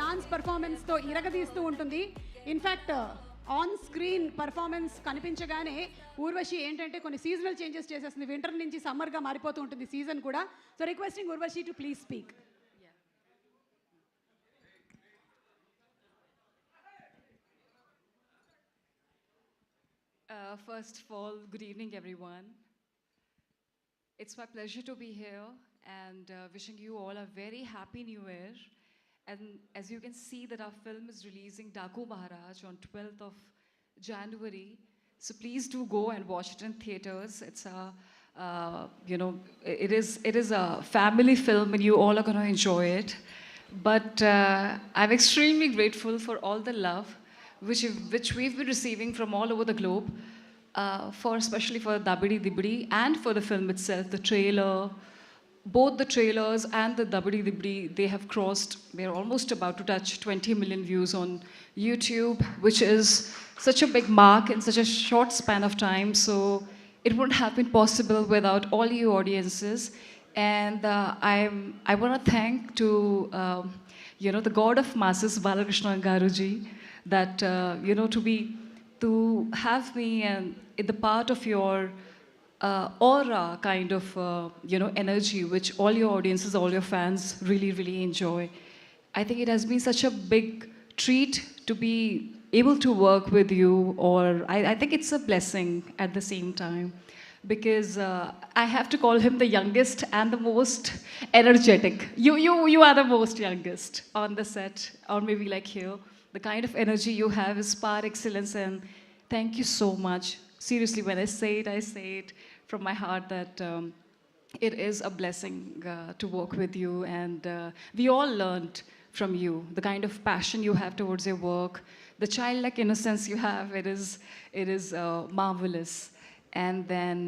Dance పర్ఫార్మెన్స్తో ఇరగదీస్తూ ఉంటుంది. In fact on screen performance కనిపించగానే ఊర్వశి ఏంటంటే కొన్ని సీజనల్ చేంజెస్ చేసేస్తుంది. వింటర్ నుంచి సమ్మర్గా మారిపోతూ ఉంటుంది సీజన్ కూడా. So requesting Urvashi to please speak. First of all, good evening, everyone. It's my pleasure to be here and wishing you all a very happy new year. And as you can see that our film is releasing Daku Maharaj on 12th of January. So please do go and watch it in theaters. It's a, it is a family film and you all are going to enjoy it. But I'm extremely grateful for all the love which we've been receiving from all over the globe, especially for Dabidi Dibidi and for the film itself, the trailer. Both the trailers and the Dabidi Dibidi, they have crossed, they're almost about to touch 20 million views on YouTube, which is such a big mark in such a short span of time. So it wouldn't have been possible without all you audiences. And I want to thank to, the God of masses, Balakrishna Garuji, that, to have me in the part of your aura kind of, energy, which all your audiences, all your fans really, really enjoy. I think it has been such a big treat to be able to work with you, or I think it's a blessing at the same time, because I have to call him the youngest and the most energetic. You are the most youngest on the set, or maybe like here. The kind of energy you have is par excellence, and thank you so much. Seriously, when I say it from my heart that it is a blessing to work with you, and we all learned from you the kind of passion you have towards your work, the childlike innocence you have. It is marvelous. And then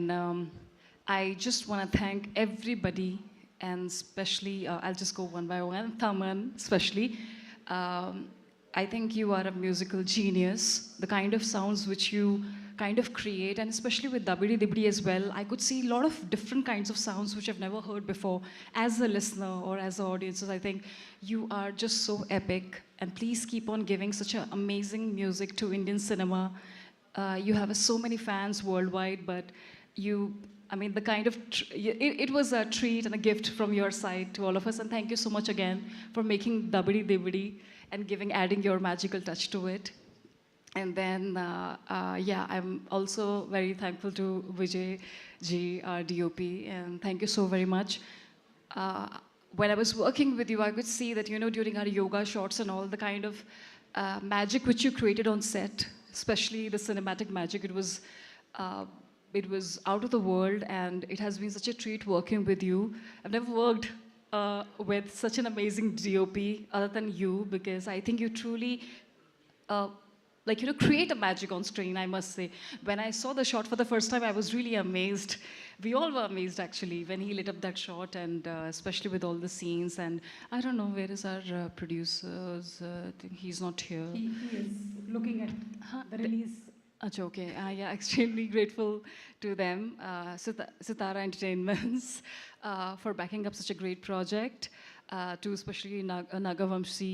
I just want to thank everybody, and especially I'll just go one by one. Thaman, especially. I think you are a musical genius. The kind of sounds which you kind of create, and especially with Dabidi Dibidi as well, I could see a lot of different kinds of sounds which I've never heard before. As a listener or as an audience, I think you are just so epic, and please keep on giving such an amazing music to Indian cinema. You have so many fans worldwide, but the kind of, it was a treat and a gift from your side to all of us, and thank you so much again for making Dabidi Dibidi and adding your magical touch to it. And then, I'm also very thankful to Vijay ji, our DOP, and thank you so very much. When I was working with you, I could see that, during our yoga shots and all, the kind of magic which you created on set, especially the cinematic magic, it was out of the world, and it has been such a treat working with you. I've never worked with such an amazing DOP other than you, because I think you truly create a magic on screen, I must say. When I saw the shot for the first time, I was really amazed. We all were amazed, actually, when he lit up that shot, and especially with all the scenes. And I don't know, where is our producers? I think he's not here. He is looking at the release. Okay. Extremely grateful to them, Sitara Entertainments, for backing up such a great project. To especially Nagavamshi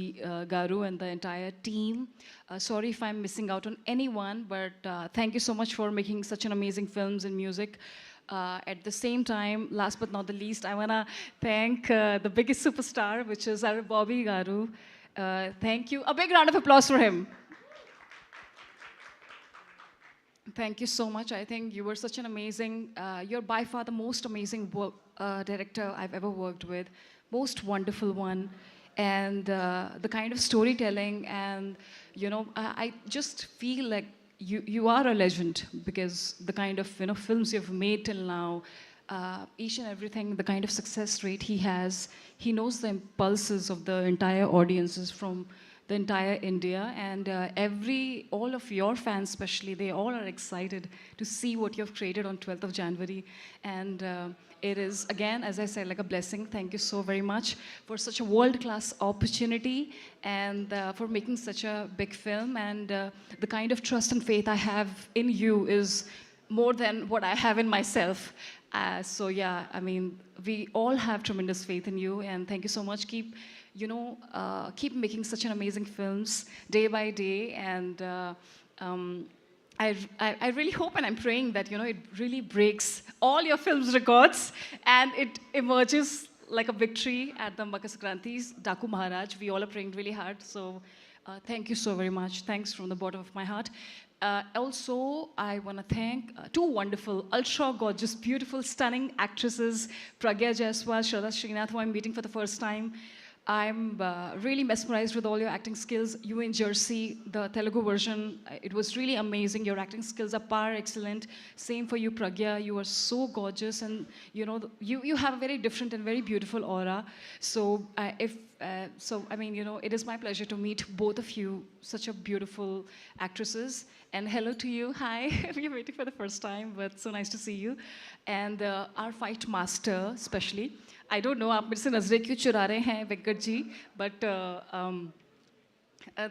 Garu and the entire team. Sorry if I'm missing out on anyone, but thank you so much for making such an amazing films and music. At the same time, last but not the least, I want to thank the biggest superstar, which is our Bobby Garu. Thank you. A big round of applause for him. Thank you so much. I think you were such an amazing, you're by far the most amazing director I've ever worked with. Most wonderful one. And the kind of storytelling, and I just feel like you are a legend, because the kind of films you've made till now, each and everything, the kind of success rate he has, he knows the impulses of the entire audiences from the entire India, and all of your fans especially, they all are excited to see what you've created on 12th of January. And it is, again, as I said, like a blessing. Thank you so very much for such a world-class opportunity, and for making such a big film. And the kind of trust and faith I have in you is more than what I have in myself. We all have tremendous faith in you, and thank you so much. Keep keep making such an amazing films day by day. And I really hope and I'm praying that, it really breaks all your films records and it emerges like a victory at the Makar Sankranti's Daku Maharaj. We all are praying really hard. So thank you so very much. Thanks from the bottom of my heart. Also, I want to thank two wonderful, ultra gorgeous, beautiful, stunning actresses, Pragya Jaiswal, Shraddha Srinath, who I'm meeting for the first time. I'm really mesmerized with all your acting skills. You in Jersey, the Telugu version, it was really amazing. Your acting skills are par excellent. Same for you, Pragya. You are so gorgeous, and you have a very different and very beautiful aura. So it is my pleasure to meet both of you, such a beautiful actresses. And hello to you. Hi. We're waiting for the first time, but so nice to see you. And our fight master, especially. I don't know, आप मेरे से नजरें क्यों चुरा रहे हैं, Venkat ji? But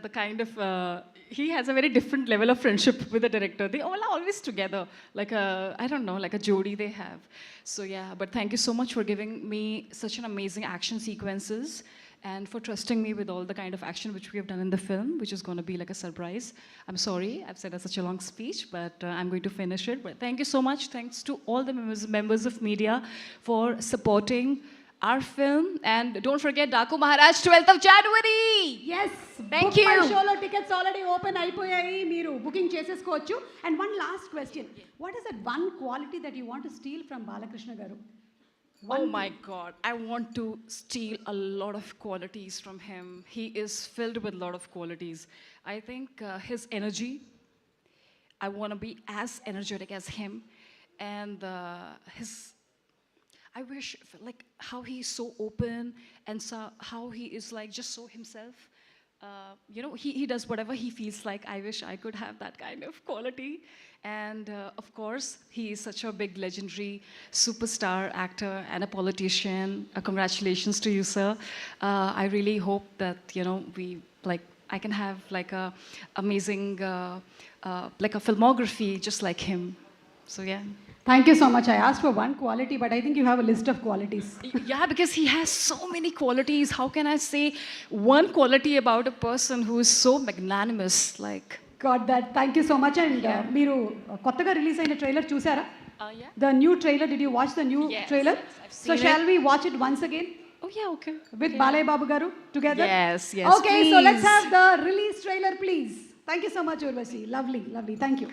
the kind of he has a very different level of friendship with the director. They all are always together, like I don't know, like a jodi they have. So yeah, but thank you so much for giving me such an amazing action sequences and for trusting me with all the kind of action which we have done in the film, which is going to be like a surprise. I'm sorry, I've said such a long speech, but I'm going to finish it. But thank you so much. Thanks to all the members of media for supporting our film. And don't forget Daku Maharaj, 12th of January. Yes. Thank Book you. My showలో tickets already open అయిపోయాయి. మీరు booking చేసేసుకోవచ్చు. And one last question. What is that one quality that you want to steal from Balakrishna garu? Oh my God, I want to steal a lot of qualities from him. He is filled with a lot of qualities. I think his energy, I want to be as energetic as him. And I wish, like, how he's so open and so, how he is like just so himself. He does whatever he feels like. I wish I could have that kind of quality. And of course, he is such a big legendary superstar actor and a politician. Congratulations to you, sir. I really hope that, I can have like a amazing, like a filmography just like him. So yeah. Thank you so much. I asked for one quality, but I think you have a list of qualities. Yeah, because he has so many qualities. How can I say one quality about a person who is so magnanimous? Like, Got that. Thank you so much. And మీరు కొత్తగా release అయిన trailer చూసారా? yeah. The new trailer. Did you watch the new Yes, trailer? I've So seen shall we watch it once again Oh yeah, okay. with Balay Babu garu together? Yes, yes. Okay, so let's please. have the release trailer, please. Thank you so much, Urvashi. Lovely, lovely. Thank you.